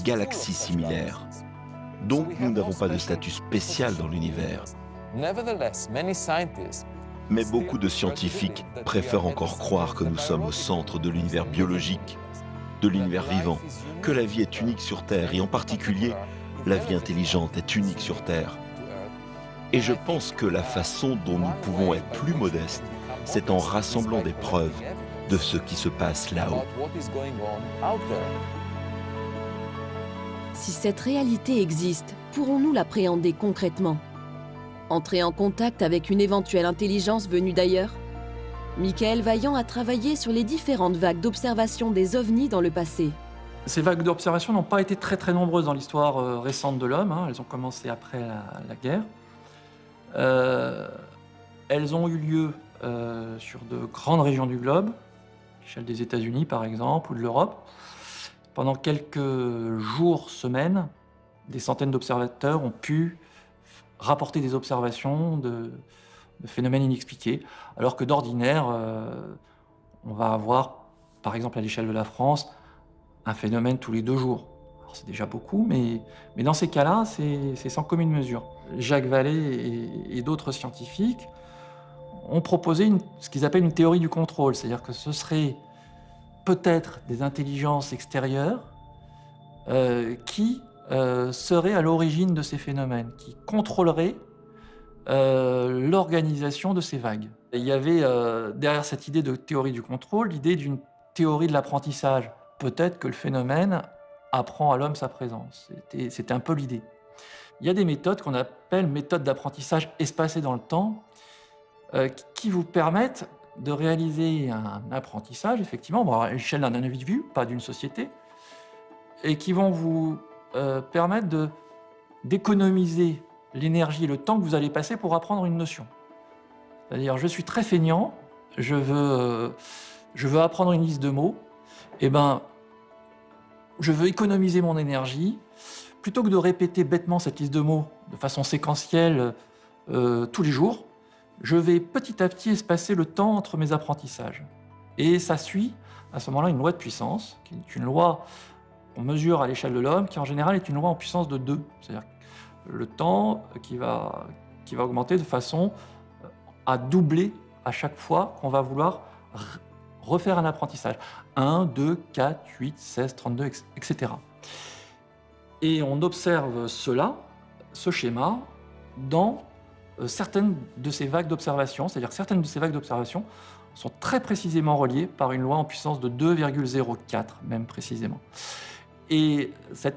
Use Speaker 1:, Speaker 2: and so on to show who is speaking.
Speaker 1: galaxies similaires. Donc nous n'avons pas de statut spécial dans l'univers. Mais beaucoup de scientifiques préfèrent encore croire que nous sommes au centre de l'univers biologique, de l'univers vivant, que la vie est unique sur Terre et en particulier, la vie intelligente est unique sur Terre. Et je pense que la façon dont nous pouvons être plus modestes, c'est en rassemblant des preuves de ce qui se passe là-haut.
Speaker 2: Si cette réalité existe, pourrons-nous l'appréhender concrètement? Entrer en contact avec une éventuelle intelligence venue d'ailleurs? Michael Vaillant a travaillé sur les différentes vagues d'observation des ovnis dans le passé.
Speaker 3: Ces vagues d'observation n'ont pas été très nombreuses dans l'histoire récente de l'homme. Elles ont commencé après la guerre. Elles ont eu lieu sur de grandes régions du globe, à l'échelle des États-Unis par exemple, ou de l'Europe. Pendant quelques jours, semaines, des centaines d'observateurs ont pu rapporter des observations de phénomènes inexpliqués, alors que d'ordinaire, on va avoir, par exemple à l'échelle de la France, un phénomène tous les 2 jours. Alors c'est déjà beaucoup, mais dans ces cas-là, c'est sans commune mesure. Jacques Vallée et d'autres scientifiques ont proposé ce qu'ils appellent une théorie du contrôle, c'est-à-dire que ce serait peut-être des intelligences extérieures qui seraient à l'origine de ces phénomènes, qui contrôleraient l'organisation de ces vagues. Il y avait derrière cette idée de théorie du contrôle, l'idée d'une théorie de l'apprentissage. Peut-être que le phénomène apprend à l'homme sa présence. C'était un peu l'idée. Il y a des méthodes qu'on appelle méthodes d'apprentissage espacées dans le temps, qui vous permettent de réaliser un apprentissage, effectivement, à l'échelle d'un individu, pas d'une société, et qui vont vous permettre d'économiser l'énergie et le temps que vous allez passer pour apprendre une notion. C'est-à-dire, je suis très feignant, je veux apprendre une liste de mots, et je veux économiser mon énergie. Plutôt que de répéter bêtement cette liste de mots de façon séquentielle tous les jours, je vais petit à petit espacer le temps entre mes apprentissages. Et ça suit, à ce moment-là, une loi de puissance, qui est une loi qu'on mesure à l'échelle de l'homme, qui en général est une loi en puissance de 2. C'est-à-dire le temps qui va augmenter de façon à doubler à chaque fois qu'on va vouloir refaire un apprentissage. 1, 2, 4, 8, 16, 32, etc. Et on observe ce schéma, dans certaines de ces vagues d'observation, c'est-à-dire que certaines de ces vagues d'observation sont très précisément reliées par une loi en puissance de 2,04, même précisément. Et cette